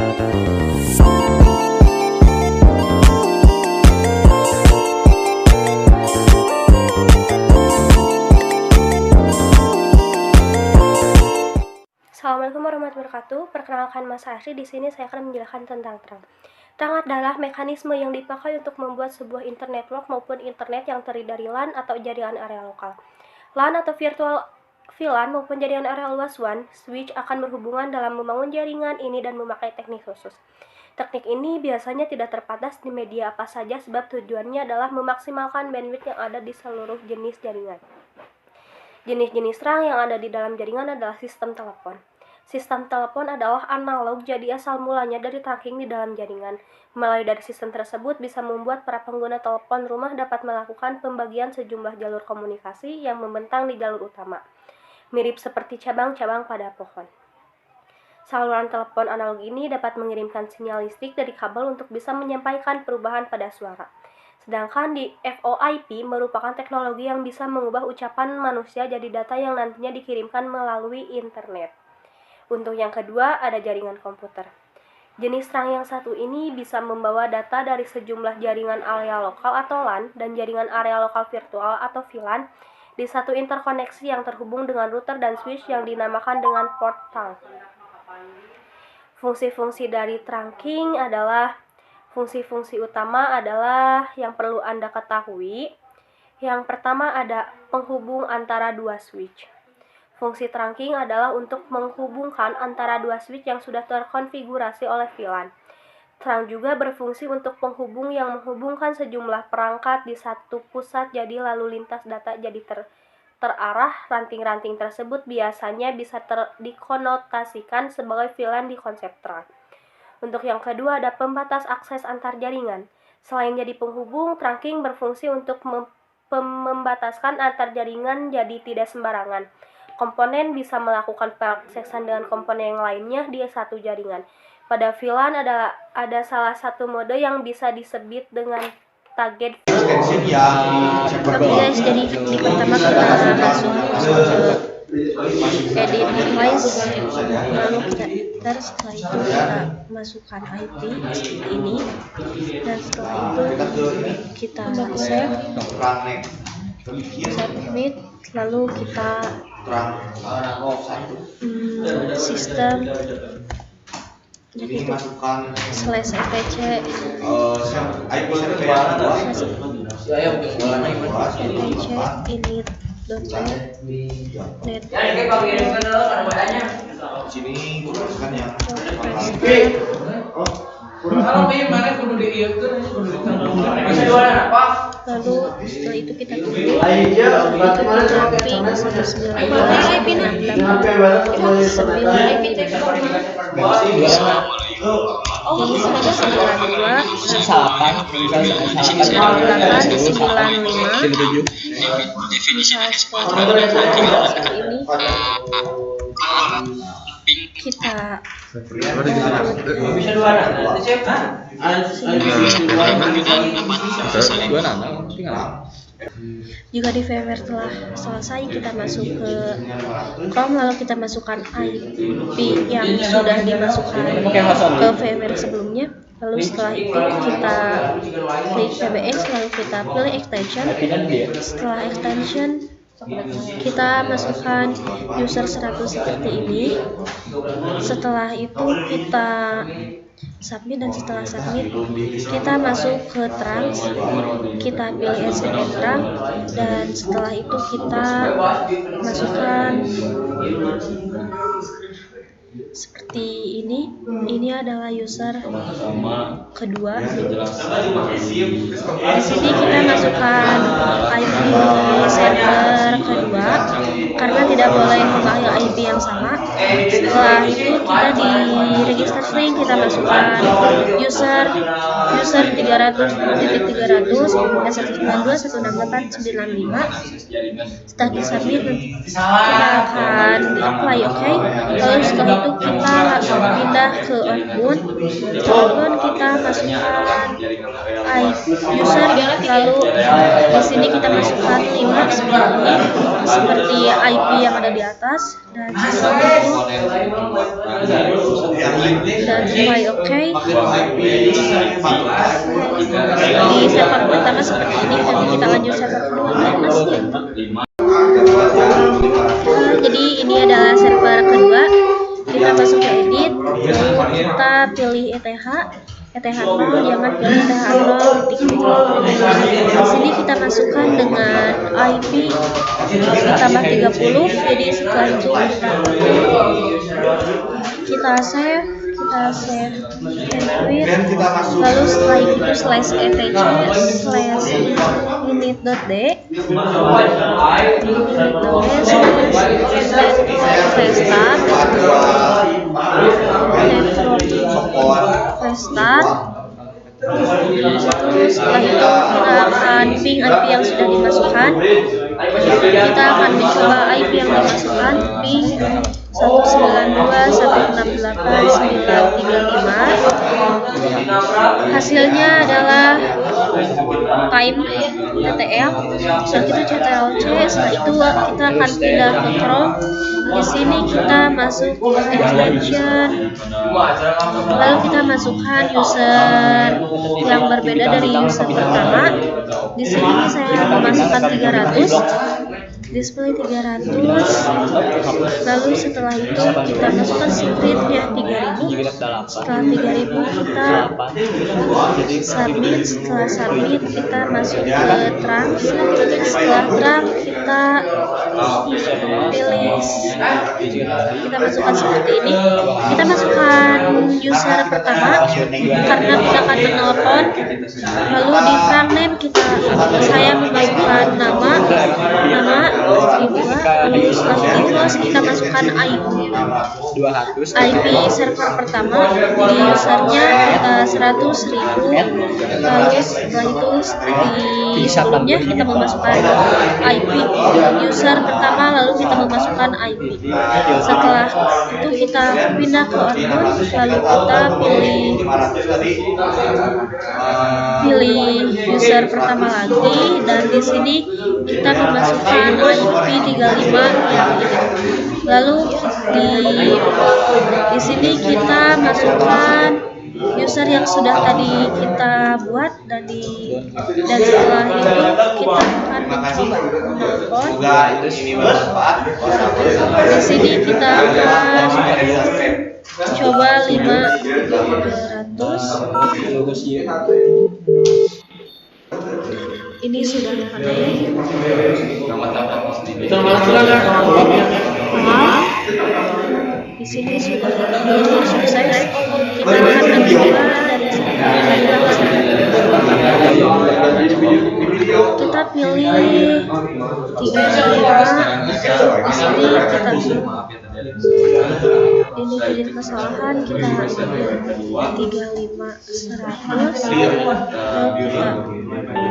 Assalamualaikum warahmatullahi wabarakatuh. Perkenalkan, Mas Asri. Di sini saya akan menjelaskan tentang terang. Terang adalah mekanisme yang dipakai untuk membuat sebuah internet network maupun internet yang terdiri dari LAN atau jaringan area lokal. LAN atau virtual VLAN maupun jaringan area luas WAN, switch akan berhubungan dalam membangun jaringan ini dan memakai teknik khusus. Teknik ini biasanya tidak terbatas di media apa saja sebab tujuannya adalah memaksimalkan bandwidth yang ada di seluruh jenis jaringan. Jenis-jenis terang yang ada di dalam jaringan adalah sistem telepon. Sistem telepon adalah analog, jadi asal mulanya dari trunking di dalam jaringan. Melalui dari sistem tersebut bisa membuat para pengguna telepon rumah dapat melakukan pembagian sejumlah jalur komunikasi yang membentang di jalur utama, mirip seperti cabang-cabang pada pohon. Saluran telepon analog ini dapat mengirimkan sinyal listrik dari kabel untuk bisa menyampaikan perubahan pada suara. Sedangkan di VoIP merupakan teknologi yang bisa mengubah ucapan manusia jadi data yang nantinya dikirimkan melalui internet. Untuk yang kedua, ada jaringan komputer. Jenis terang yang satu ini bisa membawa data dari sejumlah jaringan area lokal atau LAN dan jaringan area lokal virtual atau VLAN di satu interkoneksi yang terhubung dengan router dan switch yang dinamakan dengan port terang. Fungsi-fungsi dari trunking adalah fungsi-fungsi utama adalah yang perlu Anda ketahui. Yang pertama ada penghubung antara dua switch. Fungsi trunking adalah untuk menghubungkan antara dua switch yang sudah terkonfigurasi oleh VLAN. Terang juga berfungsi untuk penghubung yang menghubungkan sejumlah perangkat di satu pusat, jadi lalu lintas data jadi terarah. Ranting-ranting tersebut biasanya bisa dikonotasikan sebagai VLAN di konsep terang. Untuk yang kedua ada pembatas akses antar jaringan. Selain jadi penghubung, trunking berfungsi untuk membataskan antar jaringan jadi tidak sembarangan. Komponen bisa melakukan pengaksesan dengan komponen yang lainnya di satu jaringan. Pada VLAN ada salah satu mode yang bisa disebut dengan target. Oke guys, jadi pertama kita masuk ke edit device, lalu kita enter. Setelah itu kita masukkan IP seperti ini, dan setelah itu kita save submit, lalu kita sistem jadi itu /etc init.net sini kan yang lalu setelah itu kita tunggu kita jika di VMware telah selesai, kita masuk ke Chrome, lalu kita masukkan IP yang sudah dimasukkan ke VMware sebelumnya. Lalu setelah itu kita klik PBX, lalu kita pilih extension. Setelah extension kita masukkan user 100 seperti ini. Setelah itu kita submit, dan setelah submit kita masuk ke trans, kita pilih SPN terang, dan setelah itu kita masukkan seperti ini. Ini adalah user kedua. Di sini kita masukkan IP server kedua karena tidak boleh memakai IP yang sama. Setelah itu kita di register string kita masukkan user 300.300 192.168.95. Setelah di submit kita akan di apply, oke. Lalu setelah itu kita pindah ke akun. Kita masukkan user, lalu di sini kita masukkan 5 seperti IP yang ada di atas, dan setelah itu dan try OK. Di server pertama seperti ini, nanti kita lanjut server kedua. Jadi ini adalah server kedua. Kita masuk ke edit, kita pilih ETH 0, jangan pilih ETH 0. Di sini kita masukkan dengan IP ditambah 30. Jadi setelah itu kita save and quit. Lalu setelah itu /etc/init.d start. Setelah itu kita akan ping IP yang sudah dimasukkan. Kita akan mencoba IP yang dimasukkan, ping 192.168.935. Hasilnya adalah time TTL. Setelah itu CTRL-C. Setelah itu kita akan pindah ke Chrome. Di sini kita masuk extension, lalu kita masukkan user yang berbeda dari user pertama. Di sini saya memasukkan 300, display 300. Lalu setelah itu kita masukkan scriptnya 3000. Setelah 3000 kita submit. Setelah submit kita masuk ke trunk. Setelah trunk kita pilih, kita masukkan seperti ini. Kita masukkan user pertama karena kita akan menelpon. Lalu di trunk name saya memasukkan nama dibuat. Lalu setelah itu kita masukkan IP server pertama, di usernya 100.000. Lalu setelah itu di sebelumnya kita memasukkan IP user pertama, lalu kita memasukkan IP. Setelah itu kita pindah ke akun, lalu kita pilih user pertama lagi, dan di sini kita memasukkan IP 35 yang ini. Lalu di sini kita masukkan user yang sudah tadi kita buat, dan setelah itu kita akan mencoba menelpon. Di sini kita akan coba 5.300. Ini sudah connect. Di sini sudah sukses. Kita akan mencoba dari sini. Kita pilih 35. Di sini kita ini jadi kesalahan, kita ambil 35.100.